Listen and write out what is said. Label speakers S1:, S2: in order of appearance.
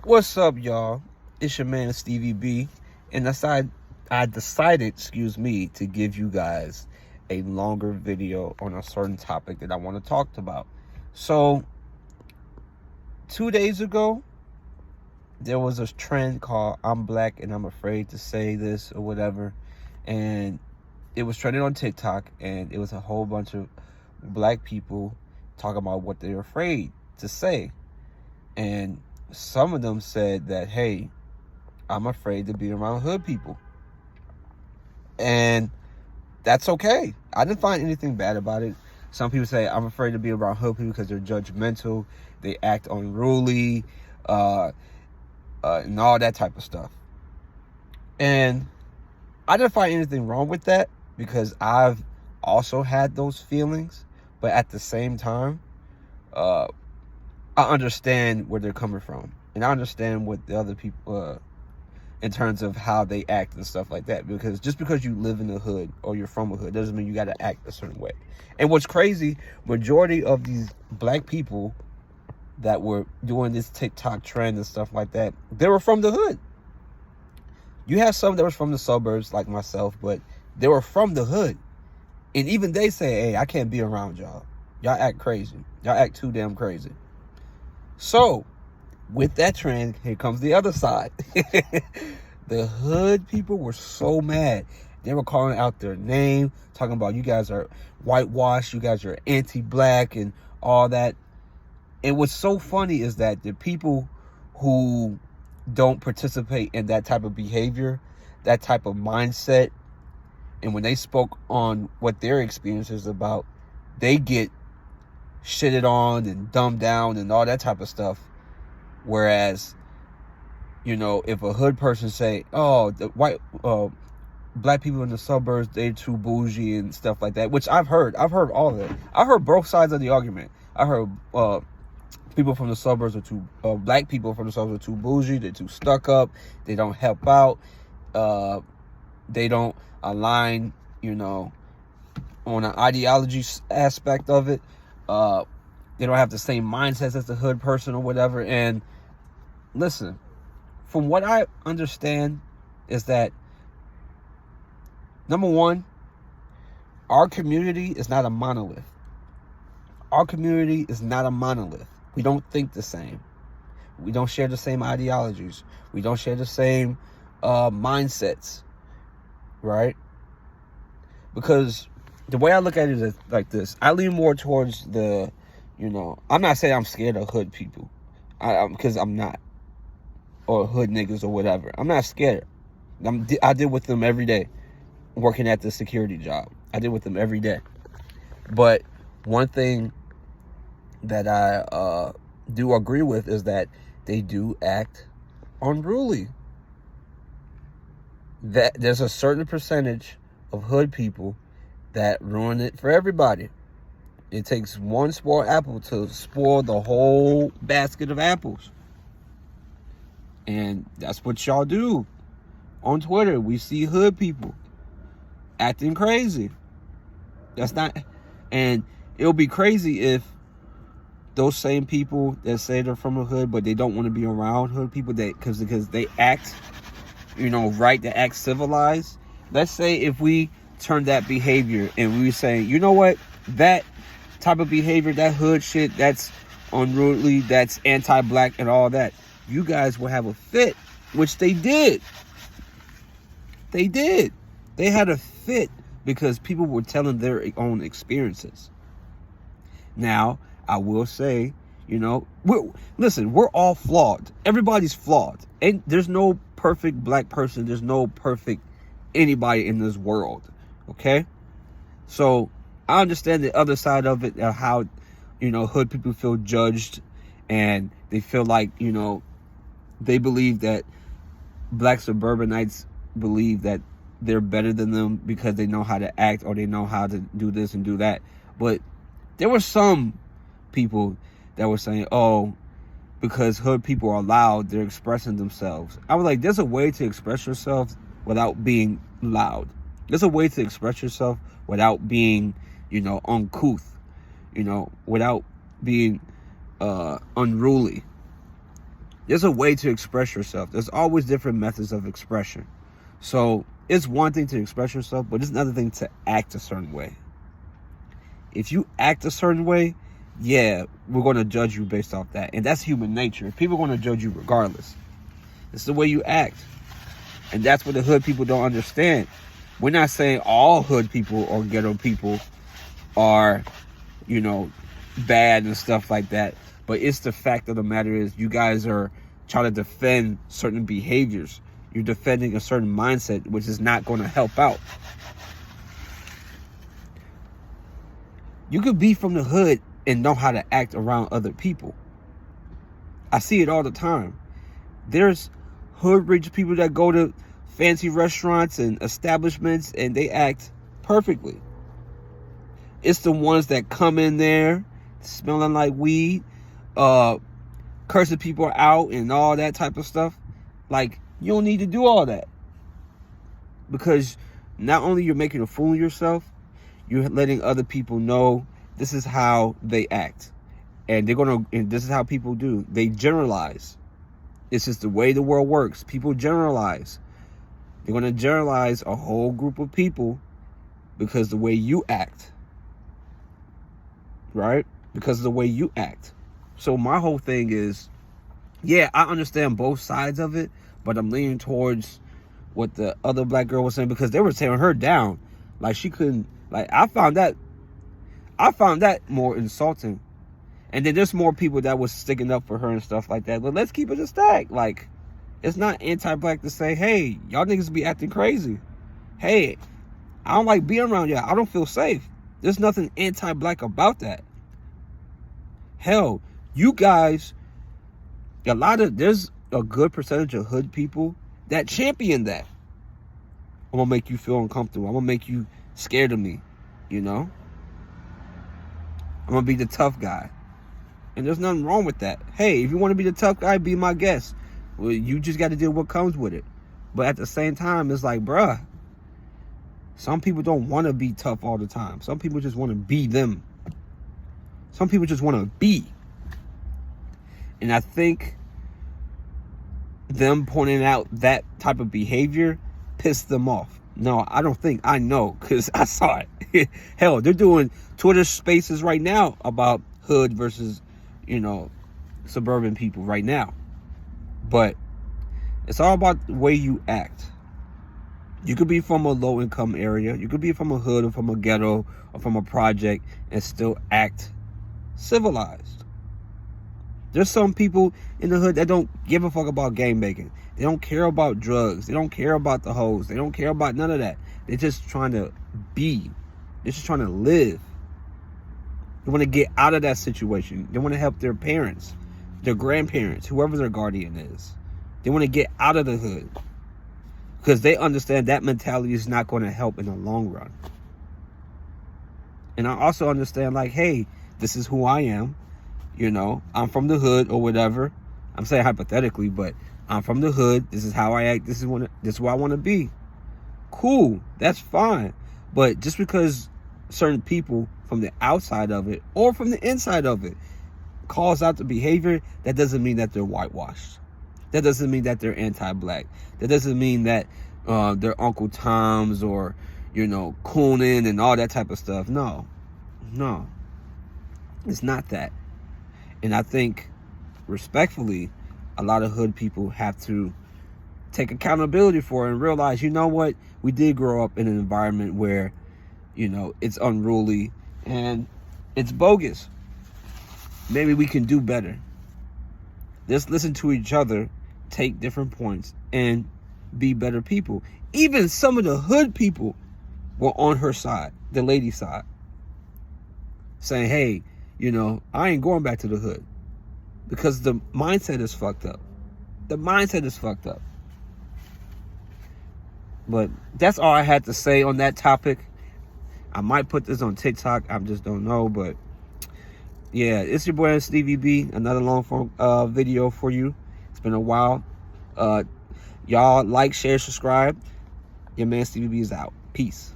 S1: What's up, y'all? It's your man Stevie B, and I decided, to give you guys a longer video on a certain topic that I want to talk about. So, 2 days ago, there was a trend called "I'm Black and I'm Afraid to Say This" or whatever, and it was trending on TikTok, and it was a whole bunch of black people talking about what they're afraid to say, and some of them said that, hey, I'm afraid to be around hood people. And that's okay. I didn't find anything bad about it. Some people say I'm afraid to be around hood people because they're judgmental, they act unruly, and all that type of stuff. And I didn't find anything wrong with that because I've also had those feelings. But at the same time, I understand where they're coming from. And I understand what the other people, in terms of how they act and stuff like that. Because just because you live in the hood or you're from a hood doesn't mean you got to act a certain way. And what's crazy, majority of these black people that were doing this TikTok trend and stuff like that, they were from the hood. You have some that was from the suburbs like myself, but they were from the hood. And even they say, hey, I can't be around y'all. Y'all act crazy. Y'all act too damn crazy. So, with that trend, here comes the other side. The hood people were so mad. They were calling out their name, talking about you guys are whitewashed, you guys are anti-black and all that. And what's so funny is that the people who don't participate in that type of behavior, that type of mindset, and when they spoke on what their experience is about, they get shitted on and dumbed down and all that type of stuff. Whereas, if a hood person say, oh, the black people in the suburbs, they too bougie and stuff like that, which I've heard all of it. I heard both sides of the argument. I heard people from the suburbs are too, black people from the suburbs are too bougie, they're too stuck up, they don't help out, they don't align, on an ideology aspect of it. They don't have the same mindsets as the hood person or whatever. And listen, from what I understand is that, number one, our community is not a monolith. Our community is not a monolith. We don't think the same. We don't share the same ideologies. We don't share the same mindsets, right? Because the way I look at it is like this. I lean more towards the, I'm not saying I'm scared of hood people, because I'm not, or hood niggas or whatever. I'm not scared. I deal with them every day, working at the security job. I deal with them every day. But one thing that I do agree with is that they do act unruly. That there's a certain percentage of hood people that ruin it for everybody. It takes one spoiled apple to spoil the whole basket of apples. And that's what y'all do. On Twitter, we see hood people acting crazy. That's not, and it'll be crazy if those same people that say they're from a hood, but they don't want to be around hood people, because they act, right, they act civilized. Let's say if we turn that behavior and we say, you know what, that type of behavior, that hood shit, that's unruly, that's anti-black and all that, you guys will have a fit, which they did. They did. They had a fit because people were telling their own experiences. Now, I will say, we're all flawed. Everybody's flawed. And there's no perfect black person. There's no perfect anybody in this world. Okay? So, I understand the other side of it, how, hood people feel judged and they feel like, they believe that black suburbanites believe that they're better than them because they know how to act or they know how to do this and do that. But there were some people that were saying, oh, because hood people are loud, they're expressing themselves. I was like, there's a way to express yourself without being loud. There's a way to express yourself without being, uncouth, without being unruly. there's a way to express yourself. There's always different methods of expression. So it's one thing to express yourself, but it's another thing to act a certain way. If you act a certain way, yeah, we're going to judge you based off that. And that's human nature. People are going to judge you regardless. It's the way you act. And that's what the hood people don't understand. We're not saying all hood people or ghetto people are, you know, bad and stuff like that. But it's the fact of the matter is you guys are trying to defend certain behaviors. You're defending a certain mindset, which is not going to help out. You could be from the hood and know how to act around other people. I see it all the time. There's hood rich people that go to fancy restaurants and establishments and they act perfectly. It's the ones that come in there smelling like weed, cursing people out and all that type of stuff. Like, you don't need to do all that. Because not only you're making a fool of yourself, you're letting other people know this is how they act. And this is how people do. They generalize. It's just the way the world works. People generalize. They're going to generalize a whole group of people because the way you act. Right? Because of the way you act. So my whole thing is, yeah, I understand both sides of it, but I'm leaning towards what the other black girl was saying, because they were tearing her down. Like, she couldn't, like, I found that more insulting. And then there's more people that was sticking up for her and stuff like that. But let's keep it a stack. Like, it's not anti-black to say, hey, y'all niggas be acting crazy. Hey, I don't like being around y'all. I don't feel safe. There's nothing anti-black about that. Hell, you guys, there's a good percentage of hood people that champion that. I'm gonna make you feel uncomfortable. I'm gonna make you scared of me, you know? I'm gonna be the tough guy. And there's nothing wrong with that. Hey, if you want to be the tough guy, be my guest. Well, you just got to deal with what comes with it. But at the same time, it's like, bruh, some people don't want to be tough all the time. Some people just want to be them. Some people just want to be. And I think them pointing out that type of behavior pissed them off. No, I don't think. I know, because I saw it. Hell, they're doing Twitter spaces right now about hood versus, you know, suburban people right now. But it's all about the way you act. You could be from a low income area. You could be from a hood or from a ghetto or from a project and still act civilized. There's some people in the hood that don't give a fuck about game making. They don't care about drugs. They don't care about the hoes. They don't care about none of that. They're just trying to be. They're just trying to live. They want to get out of that situation. They want to help their parents, their grandparents, whoever their guardian is. They want to get out of the hood because they understand that mentality is not going to help in the long run. And I also understand, like, hey, this is who I am. You know, I'm from the hood or whatever. I'm saying hypothetically, but I'm from the hood. This is how I act. This is where I want to be. Cool. That's fine. But just because certain people from the outside of it or from the inside of it calls out the behavior, that doesn't mean that they're whitewashed. That doesn't mean that they're anti-black. That doesn't mean that they're Uncle Toms or, you know, cooning and all that type of stuff. No. It's not that. And I think, respectfully, a lot of hood people have to take accountability for it and realize, you know what? We did grow up in an environment where, you know, it's unruly and it's bogus. Maybe we can do better. Let's listen to each other, take different points, and be better people. Even some of the hood people were on her side, the lady's side, saying, hey, you know, I ain't going back to the hood because the mindset is fucked up. The mindset is fucked up. But that's all I had to say on that topic. I might put this on TikTok. I just don't know. But yeah, it's your boy Stevie B. Another long form video for you. It's been a while. Y'all like, share, subscribe. Your man Stevie B is out. Peace.